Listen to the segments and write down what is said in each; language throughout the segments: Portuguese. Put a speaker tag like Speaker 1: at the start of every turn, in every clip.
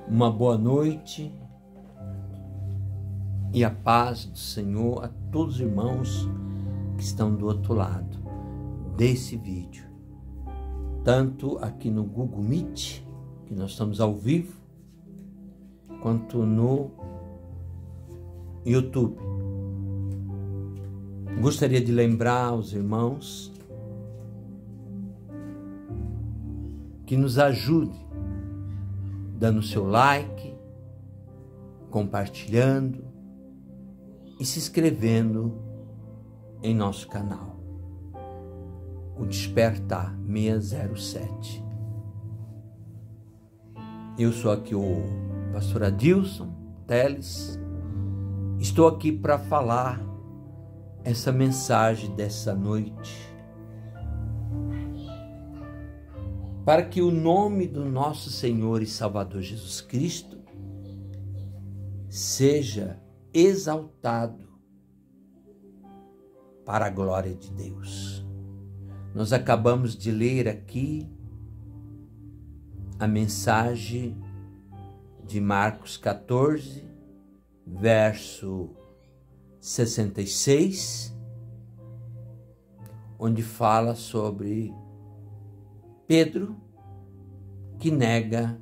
Speaker 1: Uma boa noite e a paz do Senhor a todos os irmãos que estão do outro lado desse vídeo, tanto aqui no Google Meet, que nós estamos ao vivo, quanto no YouTube. Gostaria de lembrar aos irmãos que nos ajude dando seu like, compartilhando e se inscrevendo em nosso canal, o Despertar 607. Eu sou aqui o pastor Adilson Teles, estou aqui para falar essa mensagem dessa noite, para que o nome do nosso Senhor e Salvador Jesus Cristo seja exaltado para a glória de Deus. Nós acabamos de ler aqui a mensagem de Marcos 14, verso 66, onde fala sobre Pedro que nega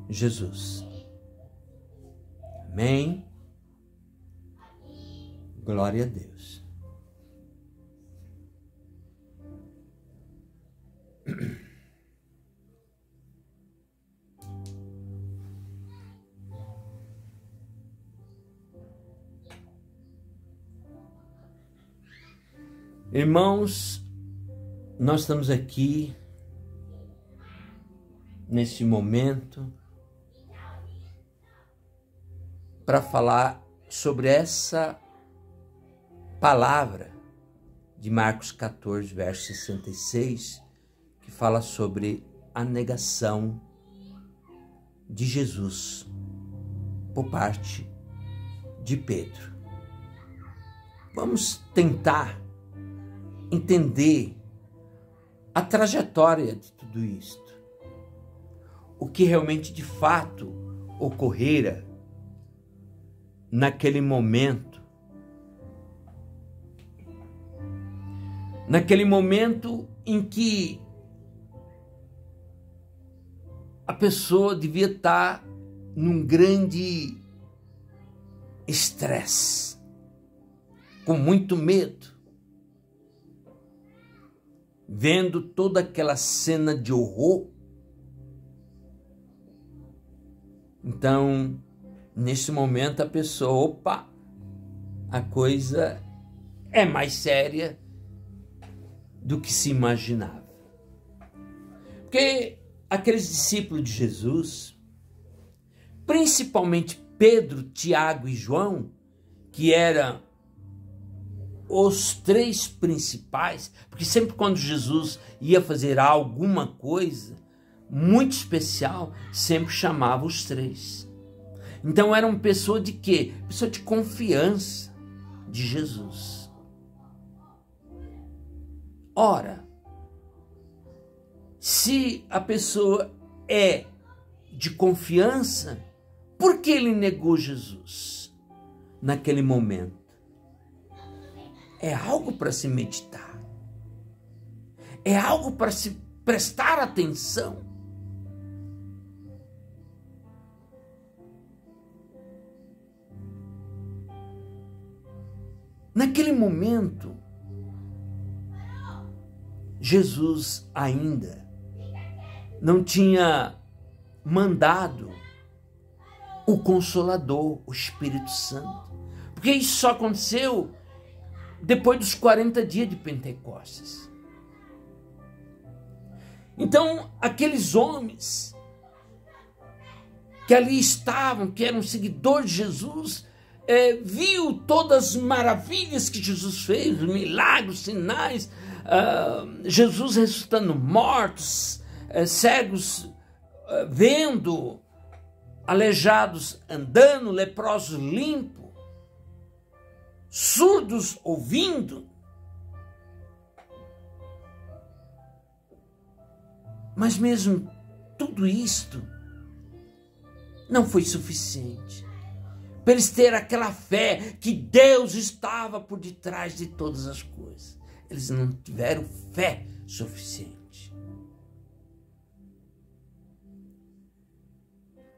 Speaker 1: Jesus. Amém? Glória a Deus. Irmãos, nós estamos aqui neste momento para falar sobre essa palavra de Marcos 14, verso 66, que fala sobre a negação de Jesus por parte de Pedro. Vamos tentar entender a trajetória de tudo isto, o que realmente de fato ocorrera naquele momento em que a pessoa devia estar num grande estresse, com muito medo, vendo toda aquela cena de horror. Então, nesse momento a pessoa, a coisa é mais séria do que se imaginava. Porque aqueles discípulos de Jesus, principalmente Pedro, Tiago e João, que eram os três principais, porque sempre quando Jesus ia fazer alguma coisa muito especial, sempre chamava os três. Então eram pessoas de quê? Pessoa de confiança de Jesus. Ora, se a pessoa é de confiança, por que ele negou Jesus naquele momento? É algo para se meditar. É algo para se prestar atenção. Naquele momento, Jesus ainda não tinha mandado o Consolador, o Espírito Santo. Porque isso só aconteceu depois dos 40 dias de Pentecostes. Então, aqueles homens que ali estavam, que eram seguidores de Jesus, viu todas as maravilhas que Jesus fez, os milagres, sinais, Jesus ressuscitando mortos, cegos vendo, aleijados andando, leprosos limpos, surdos ouvindo. Mas mesmo tudo isto não foi suficiente para eles terem aquela fé que Deus estava por detrás de todas as coisas. Eles não tiveram fé suficiente.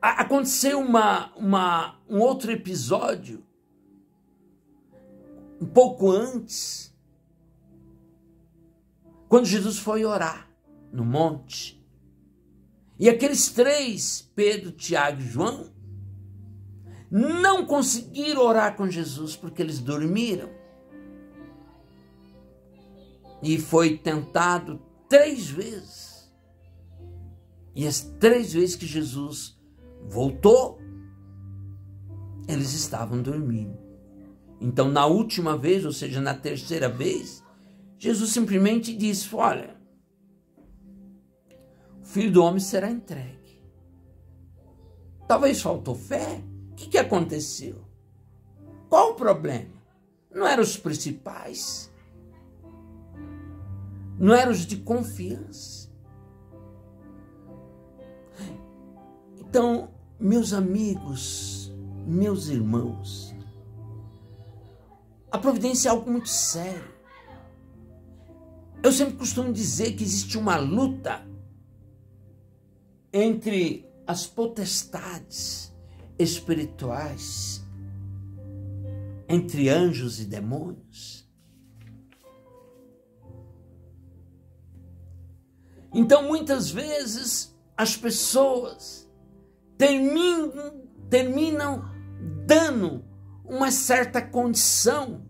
Speaker 1: Aconteceu um outro episódio, um pouco antes, quando Jesus foi orar no monte. E aqueles três, Pedro, Tiago e João, não conseguiram orar com Jesus porque eles dormiram. E foi tentado 3 vezes. E as 3 vezes que Jesus voltou, eles estavam dormindo. Então, na última vez, ou seja, na terceira vez, Jesus simplesmente disse: olha, o Filho do Homem será entregue. Talvez faltou fé. O que aconteceu? Qual o problema? Não eram os principais. Não eram os de confiança. Então, meus amigos, meus irmãos, a providência é algo muito sério. Eu sempre costumo dizer que existe uma luta entre as potestades espirituais, entre anjos e demônios. Então, muitas vezes, as pessoas terminam dando uma certa condição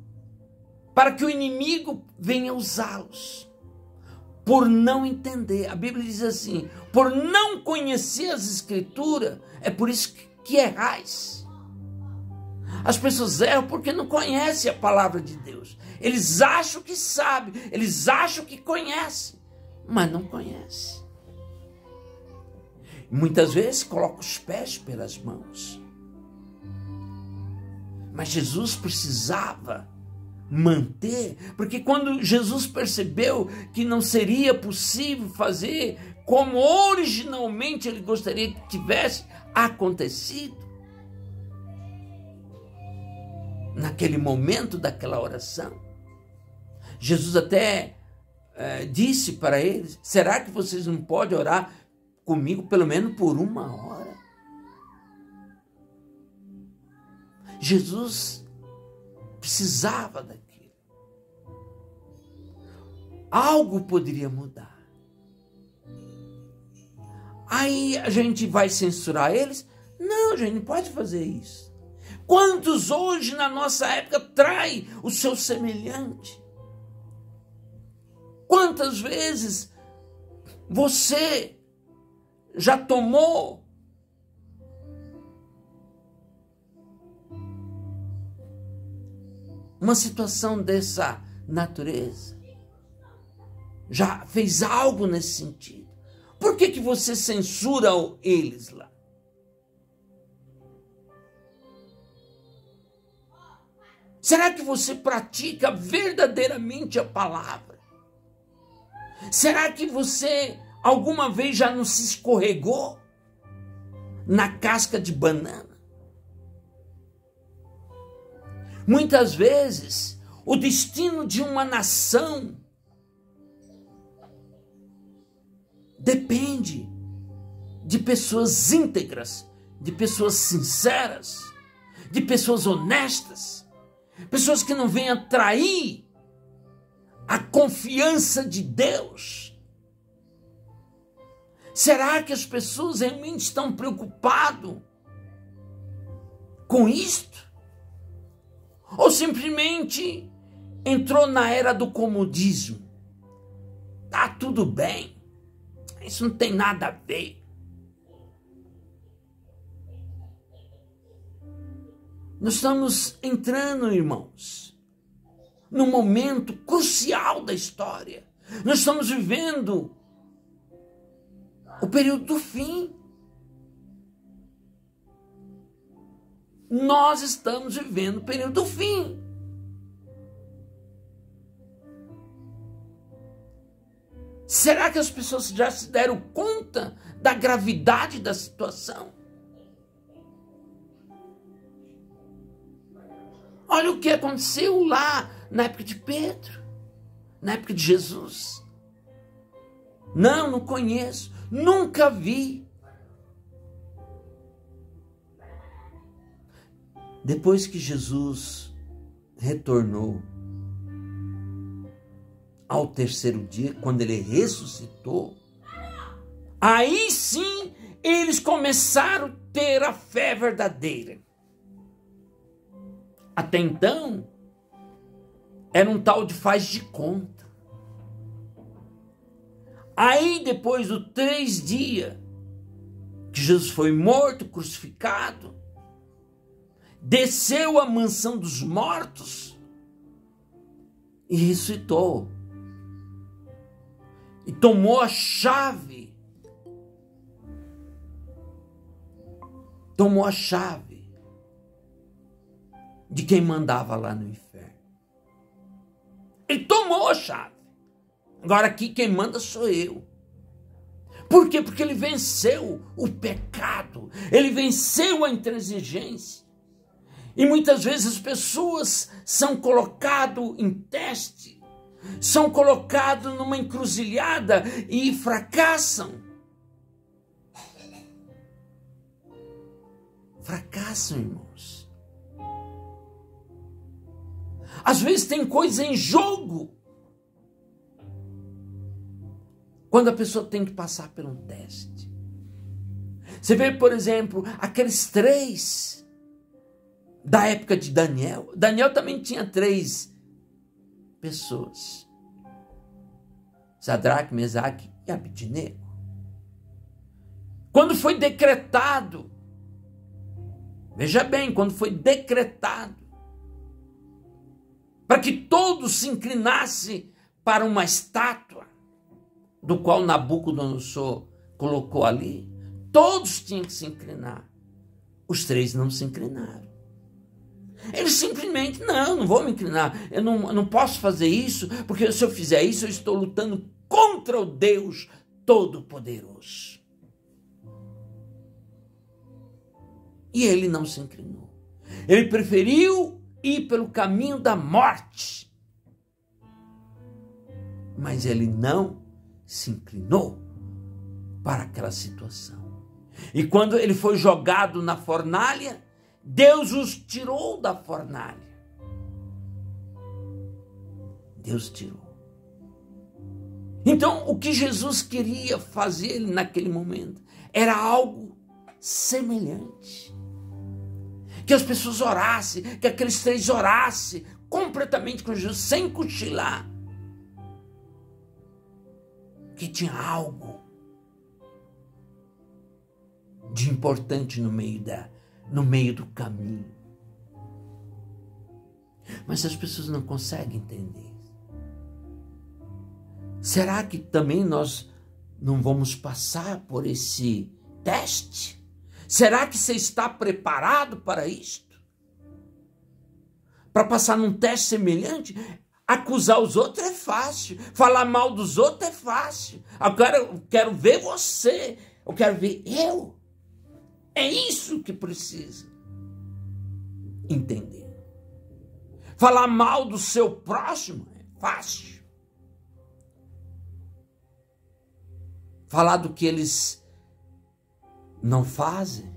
Speaker 1: para que o inimigo venha usá-los, por não entender. A Bíblia diz assim: por não conhecer as Escrituras, é por isso que errais. As pessoas erram porque não conhecem a palavra de Deus. Eles acham que sabem, eles acham que conhecem, mas não conhecem. Muitas vezes colocam os pés pelas mãos. Mas Jesus precisava manter, porque quando Jesus percebeu que não seria possível fazer como originalmente ele gostaria que tivesse acontecido, naquele momento daquela oração, Jesus até disse para eles: será que vocês não podem orar comigo pelo menos por 1 hora? Jesus precisava daquilo. Algo poderia mudar. Aí a gente vai censurar eles? Não, a gente não pode fazer isso. Quantos hoje na nossa época trai o seu semelhante? Quantas vezes você já tomou uma situação dessa natureza? Já fez algo nesse sentido? Por que você censura eles lá? Será que você pratica verdadeiramente a palavra? Será que você alguma vez já não se escorregou na casca de banana? Muitas vezes, o destino de uma nação depende de pessoas íntegras, de pessoas sinceras, de pessoas honestas, pessoas que não venham trair a confiança de Deus. Será que as pessoas realmente estão preocupadas com isto? Ou simplesmente entrou na era do comodismo? Tá tudo bem, isso não tem nada a ver. Nós estamos entrando, irmãos, num momento crucial da história. Nós estamos vivendo o período do fim. Nós estamos vivendo o período do fim. Será que as pessoas já se deram conta da gravidade da situação? Olha o que aconteceu lá na época de Pedro, na época de Jesus. Não conheço, nunca vi. Depois que Jesus retornou ao terceiro dia, quando ele ressuscitou, aí sim eles começaram a ter a fé verdadeira. Até então, era um tal de faz de conta. Aí, depois dos 3 dias que Jesus foi morto, crucificado, desceu à mansão dos mortos e ressuscitou. E tomou a chave. Tomou a chave de quem mandava lá no inferno. Ele tomou a chave. Agora aqui quem manda sou eu. Por quê? Porque ele venceu o pecado. Ele venceu a intransigência. E muitas vezes as pessoas são colocadas em teste, são colocadas numa encruzilhada e fracassam. Fracassam, irmãos. Às vezes tem coisa em jogo. Quando a pessoa tem que passar por um teste. Você vê, por exemplo, aqueles 3 da época de Daniel. Daniel também tinha 3 pessoas. Sadraque, Mesaque e Abednego. Quando foi decretado, veja bem, quando foi decretado, para que todos se inclinassem para uma estátua, do qual Nabucodonosor colocou ali, todos tinham que se inclinar. Os 3 não se inclinaram. Eles simplesmente, não vou me inclinar, eu não posso fazer isso, porque se eu fizer isso, eu estou lutando contra o Deus Todo-Poderoso. E ele não se inclinou. Ele preferiu ir pelo caminho da morte. Mas ele não se inclinou para aquela situação. E quando ele foi jogado na fornalha, Deus os tirou da fornalha. Deus tirou. Então, o que Jesus queria fazer naquele momento era algo semelhante. Que as pessoas orassem, que aqueles 3 orassem completamente com Jesus, sem cochilar. Que tinha algo de importante no meio do caminho. Mas as pessoas não conseguem entender. Será que também nós não vamos passar por esse teste? Será que você está preparado para isto? Para passar num teste semelhante? Acusar os outros é fácil. Falar mal dos outros é fácil. Agora eu quero ver você. Eu quero ver eu. É isso que precisa entender. Falar mal do seu próximo é fácil. Falar do que eles não fazem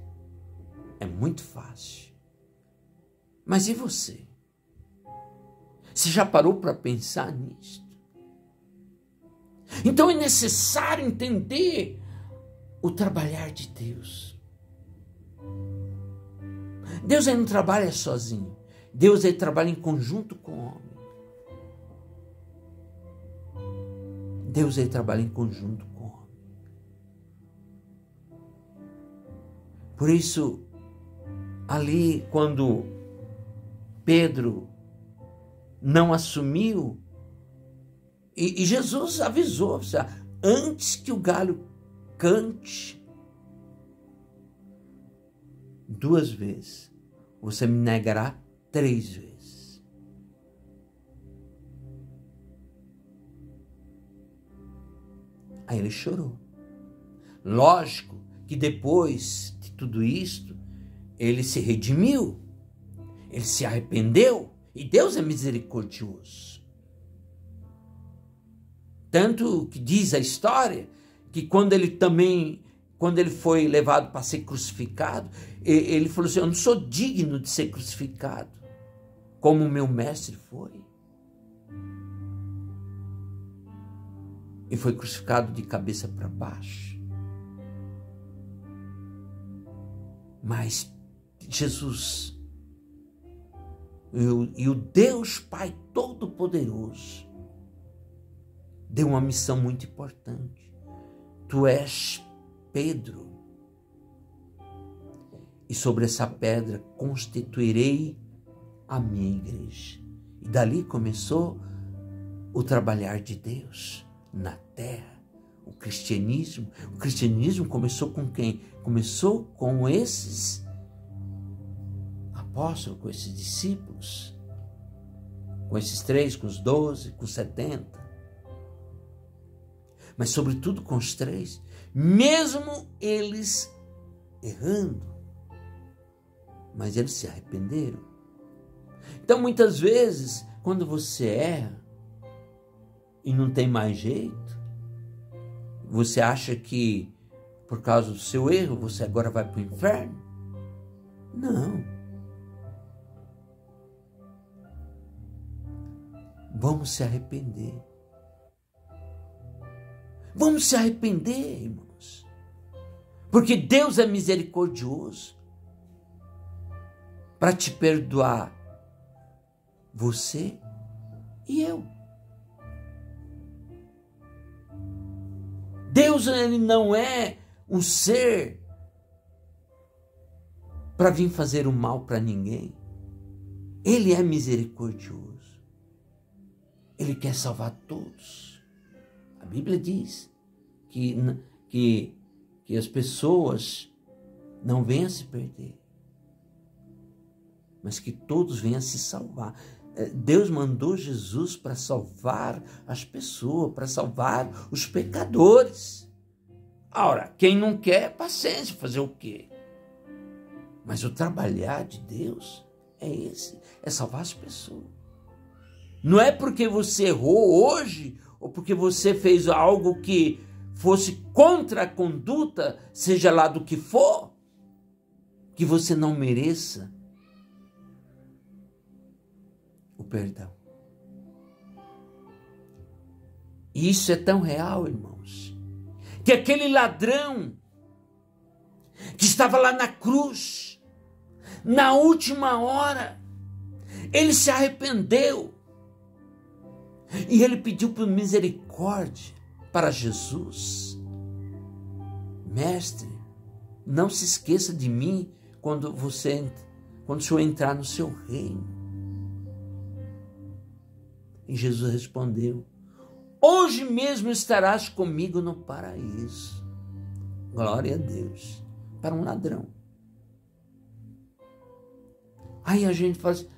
Speaker 1: é muito fácil. Mas e você? Você já parou para pensar nisso? Então é necessário entender o trabalhar de Deus. Deus aí não trabalha sozinho. Deus aí trabalha em conjunto com o homem. Deus aí trabalha em conjunto com o homem. Por isso, ali quando Pedro não assumiu, e Jesus avisou, antes que o galho cante, 2 vezes, você me negará 3 vezes. Aí ele chorou. Lógico que depois de tudo isto, ele se redimiu. ele se arrependeu, e Deus é misericordioso. Tanto que diz a história que quando ele foi levado para ser crucificado, ele falou assim: eu não sou digno de ser crucificado, como o meu mestre foi. E foi crucificado de cabeça para baixo. Mas Jesus e o Deus Pai Todo-Poderoso deu uma missão muito importante. Tu és Pedro, e sobre essa pedra constituirei a minha igreja. E dali começou o trabalhar de Deus na terra, o cristianismo. O cristianismo começou com quem? Começou com esses apóstolos, com esses discípulos, com esses 3, com os 12, com os 70. Mas sobretudo com os 3, mesmo eles errando, mas eles se arrependeram. Então muitas vezes, quando você erra e não tem mais jeito, você acha que por causa do seu erro você agora vai para o inferno? Não. Vamos se arrepender. Vamos se arrepender, irmãos. Porque Deus é misericordioso para te perdoar, você e eu. Deus, ele não é um ser para vir fazer o mal para ninguém. Ele é misericordioso. Ele quer salvar todos. A Bíblia diz que as pessoas não venham a se perder, mas que todos venham a se salvar. Deus mandou Jesus para salvar as pessoas, para salvar os pecadores. Ora, quem não quer, paciência, fazer o quê? Mas o trabalhar de Deus é esse, é salvar as pessoas. Não é porque você errou hoje, ou porque você fez algo que fosse contra a conduta, seja lá do que for, que você não mereça o perdão. E isso é tão real, irmãos, que aquele ladrão que estava lá na cruz, na última hora, ele se arrependeu. E ele pediu por misericórdia para Jesus. Mestre, não se esqueça de mim quando o Senhor entrar no seu reino. E Jesus respondeu: hoje mesmo estarás comigo no paraíso. Glória a Deus. Para um ladrão. Aí a gente fala assim: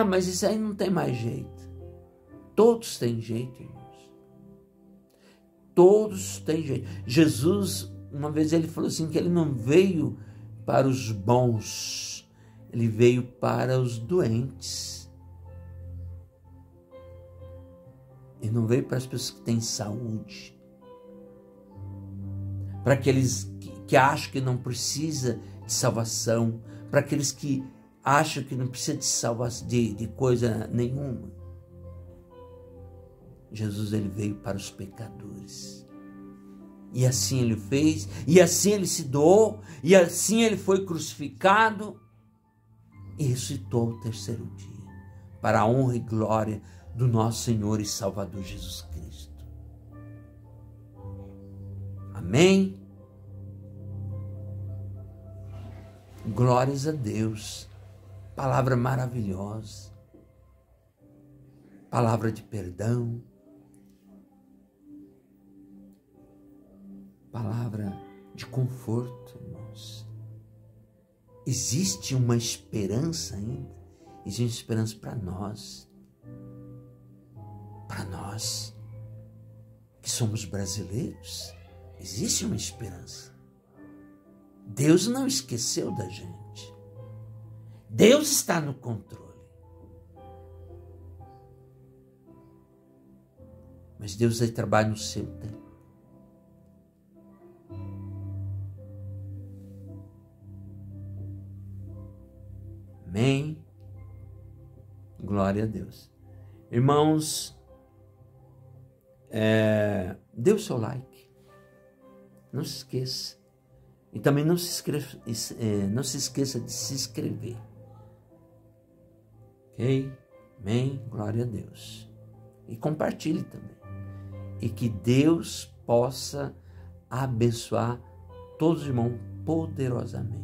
Speaker 1: mas isso aí não tem mais jeito. Todos têm jeito, irmãos. Todos têm jeito. Jesus, uma vez ele falou assim, que ele não veio para os bons, ele veio para os doentes. Ele não veio para as pessoas que têm saúde. Para aqueles que acham que não precisa de salvação. Para aqueles que acham que não precisa de salvação, de coisa nenhuma. Jesus, ele veio para os pecadores. E assim ele fez, e assim ele se doou, e assim ele foi crucificado e ressuscitou ao terceiro dia, para a honra e glória do nosso Senhor e Salvador Jesus Cristo. Amém? Glórias a Deus. Palavra maravilhosa. Palavra de perdão. Palavra de conforto, irmãos. Existe uma esperança ainda. Existe uma esperança para nós. Para nós que somos brasileiros. Existe uma esperança. Deus não esqueceu da gente. Deus está no controle. Mas Deus vai trabalhar no seu tempo. Amém? Glória a Deus. Irmãos, dê o seu like. Não se esqueça. E também não se esqueça de se inscrever. Ok? Amém? Glória a Deus. E compartilhe também. E que Deus possa abençoar todos os irmãos poderosamente.